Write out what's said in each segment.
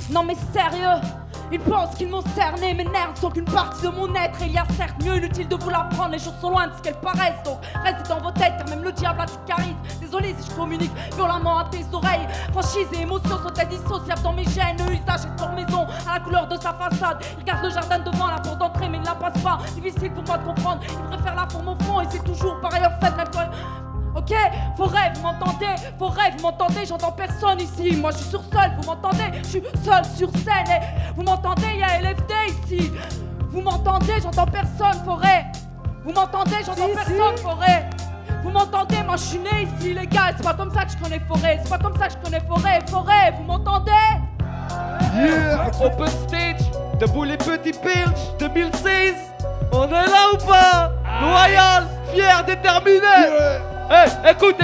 Non mais sérieux, ils pensent qu'ils m'ont cerné, mes nerfs sont qu'une partie de mon être. Et il y a certes mieux, inutile de vous l'apprendre, les choses sont loin de ce qu'elles paraissent. Donc restez dans vos têtes car même le diable a du charisme. Désolé si je communique violemment à tes oreilles. Franchise et émotions sont indissociables dans mes gènes. Le usage est de leur maison à la couleur de sa façade. Il garde le jardin devant la porte d'entrée mais il ne la passe pas. Difficile pour moi de comprendre, il préfère la forme au fond et c'est toujours par ailleurs fait même quand... Ok, faux rêve, vous m'entendez? Faux rêve, vous m'entendez? J'entends personne ici. Moi je suis sur seul, vous m'entendez? Je suis seul sur scène et vous m'entendez? Y'a LFD ici. Vous m'entendez? J'entends personne, forêt. Vous m'entendez? J'entends personne, forêt. Vous m'entendez? Moi je suis né ici, les gars. C'est pas comme ça que je connais forêt. C'est pas comme ça que je connais forêt. Forêt, vous m'entendez? Yeah! Open stage, debout les petits pilches, 2016. On est là ou pas? Loyal, fier, déterminé. Hey, écoute.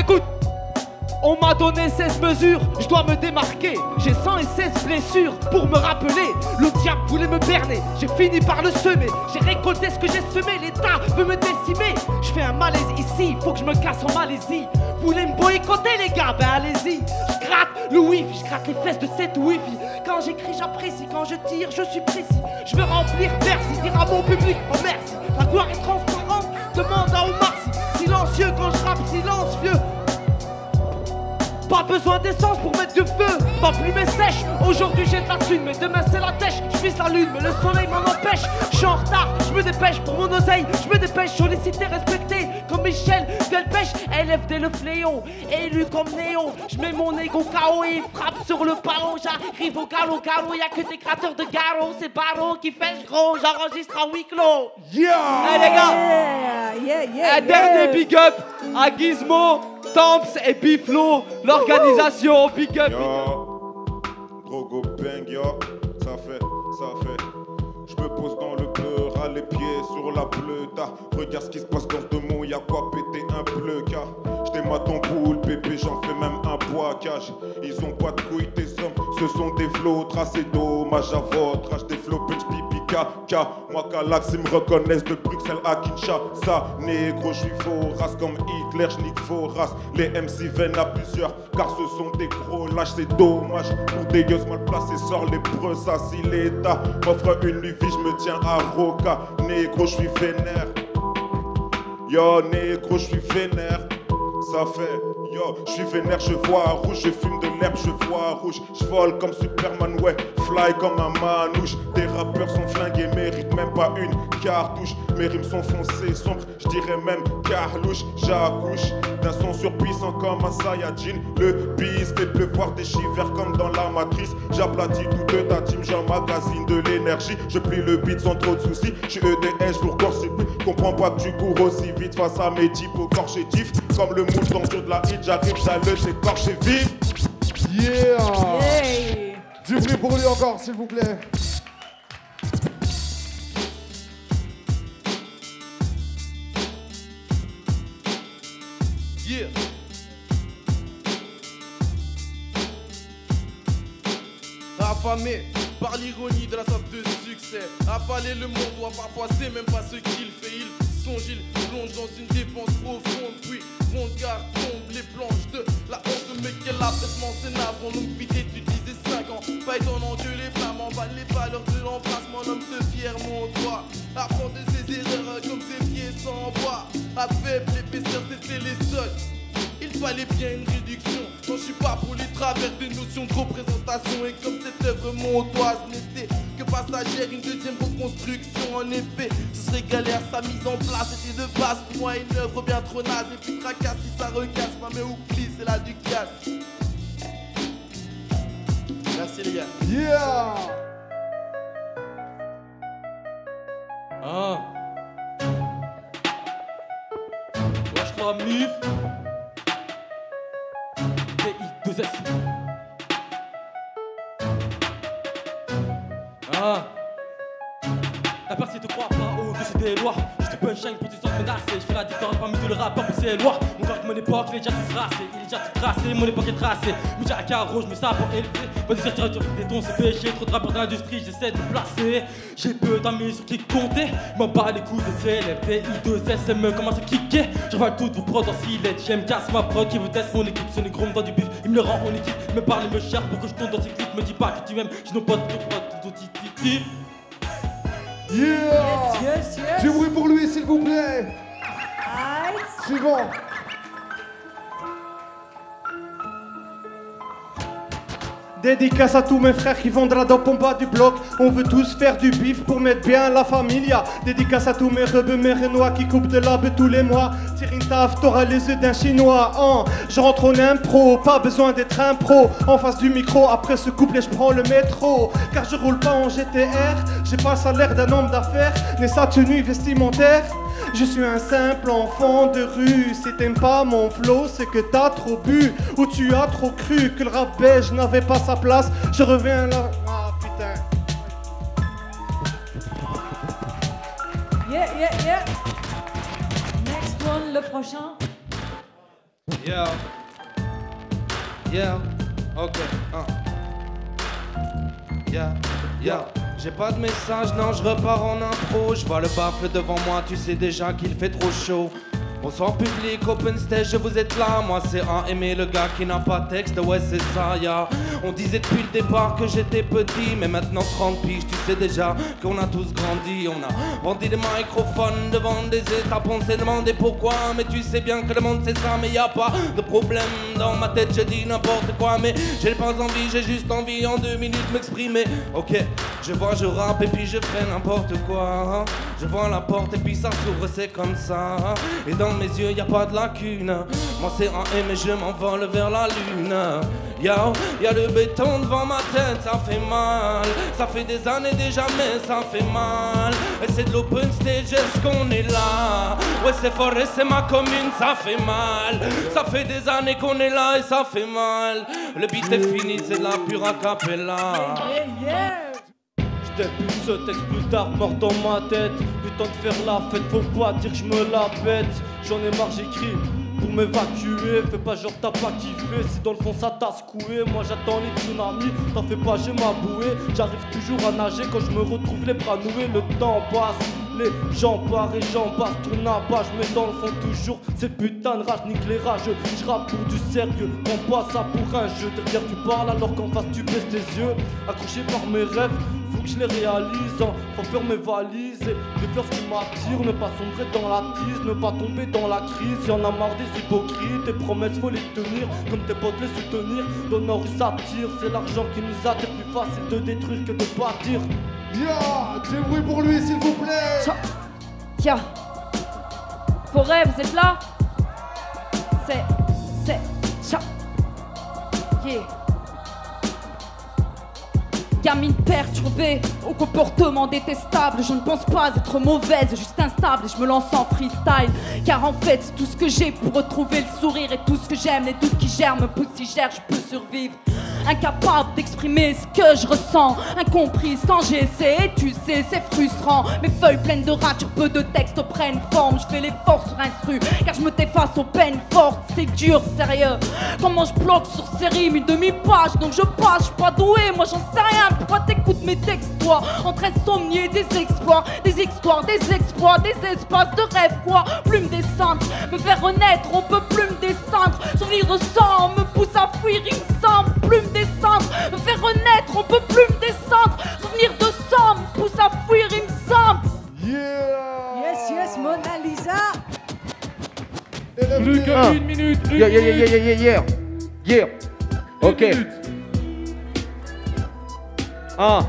On m'a donné 16 mesures, je dois me démarquer. J'ai 116 blessures pour me rappeler. Le diable voulait me berner, j'ai fini par le semer. J'ai récolté ce que j'ai semé, l'État veut me décimer. Je fais un malaise ici, faut que je me casse en Malaisie. Vous voulez me boycotter les gars? Ben allez-y. Je gratte le wifi, je gratte les fesses de cette wifi. Quand j'écris j'apprécie, quand je tire je suis précis. Je veux remplir merci, dire à mon public oh merci. La gloire est transparente, demande à Omar Sy. Silencieux quand je rappe, silencieux. Pas besoin d'essence pour mettre du feu. Ma plume est sèche, aujourd'hui j'ai de la thune. Mais demain c'est la tèche, je vise la lune. Mais le soleil m'en empêche, je suis en retard. Je me dépêche pour mon oseille, je me dépêche. Sollicité, respecté, comme Michel Delpech. LFD le fléau, élu comme Néo. Je mets mon ego KO et il frappe sur le ballon. J'arrive au galop, y'a que des créateurs de garrot. C'est Barreau qui fait gros, j'enregistre à huis clos. Yeah! Hey les gars, un dernier big up à Gizmo, Tamps et Biflo. L'organisation, big up. Yo, Drogo Bang, yo, ça fait. Je me pose dans le beurre, à les pieds sur la bleuta. Regarde ce qui se passe dans ce monde, y'a quoi péter un bleu car je démate en boule, bébé, j'en fais même un bois-cage. Ils ont pas de couilles, tes hommes, ce sont des flots tracés, dommage à votre âge, des flots punch pipi caca. Moi Calax, ils me reconnaissent de Bruxelles à Kinshasa. Négro, je suis faux, race comme Hitler, je nique vos races. Les MC viennent à plusieurs, car ce sont des gros lâches, c'est dommage. Pour des gueuses mal placés, sort les preux, ça si l'État m'offre une vie, je me tiens à Roca. Négro, je suis vénère. Yo, négro, je suis vénère. Ça fait, yo, je suis vénère, je vois rouge, je fume de l'herbe, je vois rouge, je vole comme Superman, ouais, fly comme un manouche. Des rappeurs sont flingués, méritent même pas une cartouche. Mes rimes sont foncées, sombres, je dirais même carlouche. J'accouche d'un son surpuissant comme un Saiyajin. Le bis fait pleuvoir des chivers comme dans la matrice. J'aplatis toute ta team, j'emmagasine de l'énergie. Je plie le beat sans trop de soucis, je suis EDS, je vous recorsiplie. Comprends pas que tu cours aussi vite face à mes types au corps chétif. Comme le mouche dans le jeu de la hit, j'arrive, j'allais, j'écorche vif. Yeah! Du bruit pour lui encore, s'il vous plaît. Yeah. Affamé par l'ironie de la soif de succès. Avaler le monde doit parfois, c'est même pas ce qu'il fait. Il songe, il plonge dans une dépense profonde. Puis, regard tombe les planches de la honte. Mais quel abaissement, c'est navrant. Longue vie d'étudier 5 ans. Pas étonnant que les femmes emballent les valeurs de l'emplacement. L'homme se fier, mon doigt. Apprendre de ses erreurs comme ses pieds sans bois. À faible épaisseur, c'était les seuls. Il fallait bien une réduction. Non, je suis pas pour les travers des notions de représentation. Et comme cette œuvre montoise n'était que passagère, une deuxième reconstruction. En effet, ce serait galère, sa mise en place était de base pour moi une œuvre bien trop naze. Et puis tracasse si ça recasse, ma mais oublie, c'est la Ducasse. Merci les gars. Yeah! Hein? Wesh la mif. TI2S. Ah. La personne te croit pas au-dessus des lois. Je te peux punchline pour tes autres menacés. Je fais la différence parmi tous les rappeurs pour ces lois. Mon corps de mon époque, il est déjà tout tracé. Il est déjà tout tracé, mon époque est tracée. Média à carreau, je mets ça pour élever. Pas de sortir des tons, c'est péché. Trop de rappeurs dans l'industrie, j'essaie de me placer. J'ai peu d'amis sur qui compter. M'en bats les coups de CLFT, I2S, me commence à kicker. Je revale toutes vos prods en silette. J'aime casse ma prod qui veut tester mon équipe. Ce négro me vend du bif, il me le rend en équipe. Me parle et me cherche pour que je tourne dans ses clips. Me dis pas que tu m'aimes, je n'ai pas de titi. Yeah! Yes. Du bruit pour lui, s'il vous plaît. Ice. Suivant. Dédicace à tous mes frères qui vendront dans pompa du bloc. On veut tous faire du bif pour mettre bien la familia. Dédicace à tous mes rebeux, mes renois qui coupent de l'herbe tous les mois. Tire une taf, t'auras les yeux d'un chinois. Je rentre en impro, pas besoin d'être un pro. En face du micro, après ce couplet, je prends le métro. Car je roule pas en GTR, j'ai pas le salaire d'un homme d'affaires, ni sa tenue vestimentaire. Je suis un simple enfant de rue. Si t'aimes pas mon flow, c'est que t'as trop bu. Ou tu as trop cru que le rap belge n'avait pas sa place. Je reviens là. Ah putain. Yeah. Next one, le prochain. Yeah, ok, Yeah. J'ai pas de message, non, je repars en impro. Je vois le baffle devant moi, tu sais déjà qu'il fait trop chaud. Bonsoir public, open stage, vous êtes là. Moi c'est un aimé, le gars qui n'a pas de texte, ouais c'est ça, On disait depuis le départ que j'étais petit, mais maintenant 30 piges, tu sais déjà qu'on a tous grandi. On a vendu des microphones devant des étapes, on s'est demandé pourquoi. Mais tu sais bien que le monde c'est ça, mais y a pas de problème. Dans ma tête je dis n'importe quoi, mais j'ai pas envie, j'ai juste envie en 2 minutes m'exprimer. Ok, je vois, je rappe et puis je fais n'importe quoi. Je vois la porte et puis ça s'ouvre, c'est comme ça. Et dans mes yeux y a pas de lacune. Moi c'est un M et je m'envole vers la lune. Yo, y'a le béton devant ma tête, ça fait mal. Ça fait des années déjà mais ça fait mal. Et c'est de l'open stage, est-ce qu'on est là? Ouais c'est fort et c'est ma commune, ça fait mal. Ça fait des années qu'on est là et ça fait mal. Le beat est fini, c'est de la pure a cappella. J'débute ce texte plus tard, mort dans ma tête. Putain de faire la fête, faut pas dire que je me la pète. J'en ai marre, j'écris pour m'évacuer. Fais pas genre t'as pas kiffé, si dans le fond ça t'a secoué. Moi j'attends les tsunamis, t'en fais pas, j'ai ma bouée. J'arrive toujours à nager quand je me retrouve les bras noués. Le temps passe, les gens partent et j'en passe. Tourne à bas, je mets dans le fond toujours cette putain de rage, nique les rageux. Je rappe pour du sérieux, prends pas ça pour un jeu. Derrière tu parles alors qu'en face tu baisses tes yeux. Accroché par mes rêves, faut que je les réalise, faut faire mes valises et de faire ce qui m'attire, ne pas sombrer dans la tise, ne pas tomber dans la crise. Y'en a marre des hypocrites, tes promesses faut les tenir, comme tes potes les soutenir. D'honneur ils s'attirent, c'est l'argent qui nous attire, plus facile de détruire que de bâtir. Du bruit pour lui s'il vous plaît. Tiens, Forêt, vous êtes là? C'est, yeah. Gamine perturbée, au comportement détestable. Je ne pense pas être mauvaise, juste instable. Et je me lance en freestyle. Car en fait, c'est tout ce que j'ai pour retrouver le sourire. Et tout ce que j'aime, les doutes qui germent, me poussent si gère, je peux survivre. Incapable d'exprimer ce que je ressens, incomprise quand j'essaie, tu sais c'est frustrant. Mes feuilles pleines de ratures, peu de textes prennent forme. Je fais l'effort sur instru, car je me déface aux peines fortes. C'est dur, sérieux. Comment je bloque sur ces rimes une demi-page, donc je passe, je suis pas doué, moi j'en sais rien. Pourquoi t'écoutes mes textes toi? Entre insomnie et des exploits, des histoires, des exploits, des espaces de rêve quoi. Plume descendre, me faire renaître, on peut plus me descendre. Souvenir de sang me pousse à fuir, il me semble. Plume descendre, me faire renaître, on peut plus me descendre. Souvenir de sang me pousse à fuir, il me semble. Yes, Mona Lisa. Plus qu'une minute, Yeah. Ok. Yeah.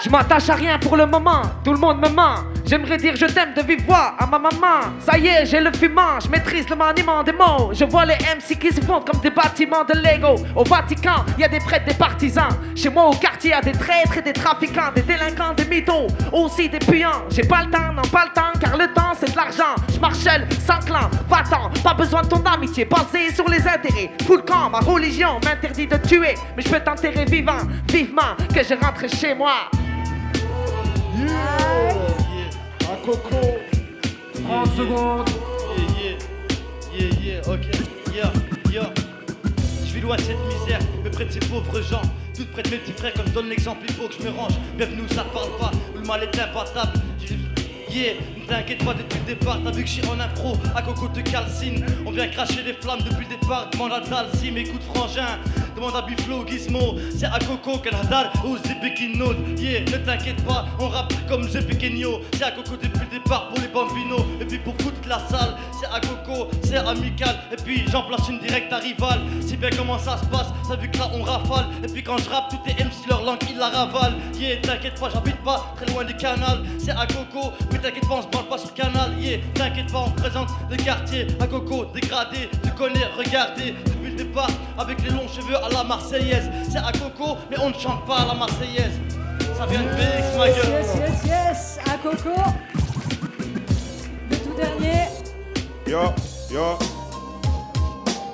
Je m'attache à rien pour le moment, tout le monde me ment. J'aimerais dire je t'aime de vive voix à ma maman. Ça y est, j'ai le fumant, je maîtrise le maniement des mots. Je vois les MC qui se fondent comme des bâtiments de Lego. Au Vatican, y a des prêtres, des partisans. Chez moi au quartier, y a des traîtres et des trafiquants, des délinquants, des mythos, aussi des puants. J'ai pas le temps, non pas le temps, car le temps c'est de l'argent. Je marche seul, sans clan, va-t'en. Pas besoin de ton amitié, basée sur les intérêts. Full camp, ma religion m'interdit de tuer. Mais je peux t'enterrer vivant, vivement, que je rentre chez moi. Coco. 30 secondes. Ok, je vis loin de cette misère, mais près de ces pauvres gens. Tout près de mes petits frères, comme je donne l'exemple, il faut que je me range. Bienvenue où ça parle pas, où le mal est imbattable. Ne t'inquiète pas depuis le départ, t'as vu que je suis en impro, à Coco te calcine. On vient cracher des flammes depuis le départ, demande à Dalsim, écoute frangin. Demande à Biflo, Gizmo, c'est à Coco, Canadar, ou Zepekinod. Ne t'inquiète pas, on rappe comme Zepekenio. C'est à Coco depuis le départ pour les bambinos. Et puis pour foutre la salle, c'est à Coco, c'est amical. Et puis j'en place une directe à rival. C'est bien comment ça se passe, t'as vu que là on rafale. Et puis quand je rappe, tout est MC, leur langue ils la ravalent. T'inquiète pas, j'habite pas très loin du canal. C'est à Coco, mais t'inquiète pas, on se parle pas sur le canal. T'inquiète pas, on présente le quartier à Coco, dégradé, tu connais, regardez. Depuis le départ, avec les longs cheveux à la Marseillaise. C'est à Coco, mais on ne chante pas à la Marseillaise. Ça vient de BX, ma gueule. Yes, à Coco. Le tout dernier. Yo.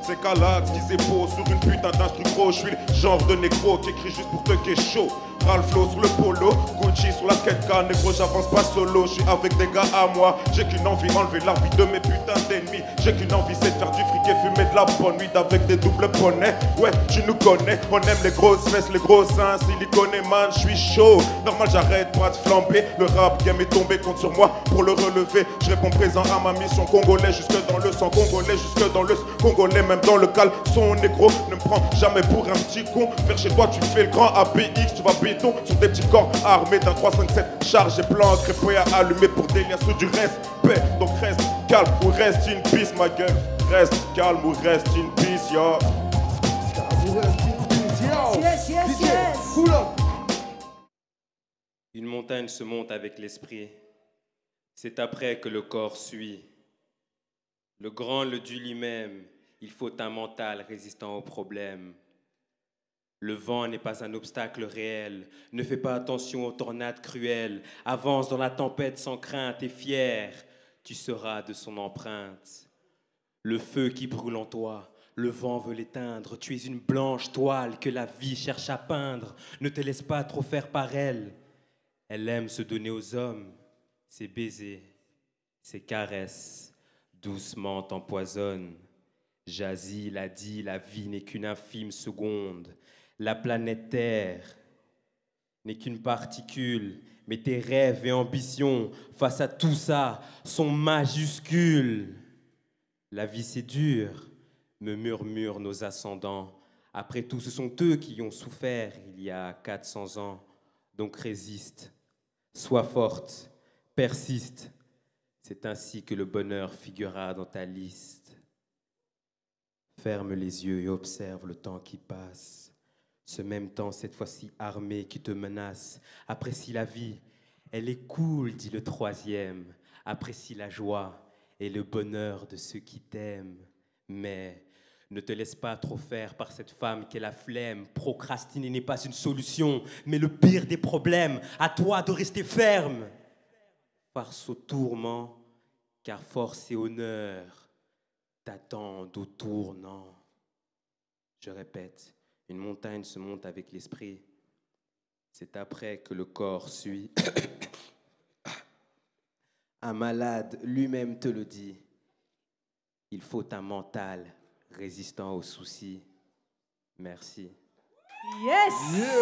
C'est Calax qui s'épose sur une putain d'instru gros. Je suis le genre de négro qui écrit juste pour te chaud. Ralph Flow sur le polo, Gucci sur la skate-car. Négro, j'avance pas solo, je suis avec des gars à moi. J'ai qu'une envie, enlever la vie de mes putains d'ennemis. J'ai qu'une envie, c'est de faire du fric et fumer de la bonne weed avec des doubles bonnets. Ouais, tu nous connais, on aime les grosses fesses, les gros seins. Silicone et man, je suis chaud. Normal, j'arrête pas de flamber. Le rap game est tombé, compte sur moi pour le relever. Je réponds présent à ma mission. Congolais jusque dans le sang, congolais jusque dans le congolais, même dans le cale. Son négro, ne me prends jamais pour un petit con. Vers chez toi, tu fais le grand ABX, tu vas béton sur des petits corps armés d'un 357 charge et plan crépé à allumer pour des liens sous du respect. Donc reste calme ou reste in peace, ma gueule. Reste calme ou reste in peace, yo. Yes. Pull up. Une montagne se monte avec l'esprit. C'est après que le corps suit. Le grand le dit lui-même, il faut un mental résistant aux problèmes. Le vent n'est pas un obstacle réel, ne fais pas attention aux tornades cruelles, avance dans la tempête sans crainte et fier, tu seras de son empreinte. Le feu qui brûle en toi, le vent veut l'éteindre, tu es une blanche toile que la vie cherche à peindre, ne te laisse pas trop faire par elle. Elle aime se donner aux hommes, ses baisers, ses caresses, doucement t'empoisonnent. Jazzy l'a dit, la vie n'est qu'une infime seconde. La planète Terre n'est qu'une particule, mais tes rêves et ambitions, face à tout ça, sont majuscules. La vie c'est dur, me murmurent nos ascendants. Après tout, ce sont eux qui ont souffert il y a 400 ans. Donc résiste, sois forte, persiste. C'est ainsi que le bonheur figurera dans ta liste. Ferme les yeux et observe le temps qui passe. Ce même temps, cette fois-ci armé, qui te menace. Apprécie la vie, elle est cool, dit le troisième. Apprécie la joie et le bonheur de ceux qui t'aiment. Mais ne te laisse pas trop faire par cette femme qu'est la flemme. Procrastiner n'est pas une solution, mais le pire des problèmes. À toi de rester ferme. Farce au tourment, car force et honneur t'attendent au tournant. Je répète. Une montagne se monte avec l'esprit. C'est après que le corps suit. Un malade lui-même te le dit. Il faut un mental résistant aux soucis. Merci. Yes. Yeah.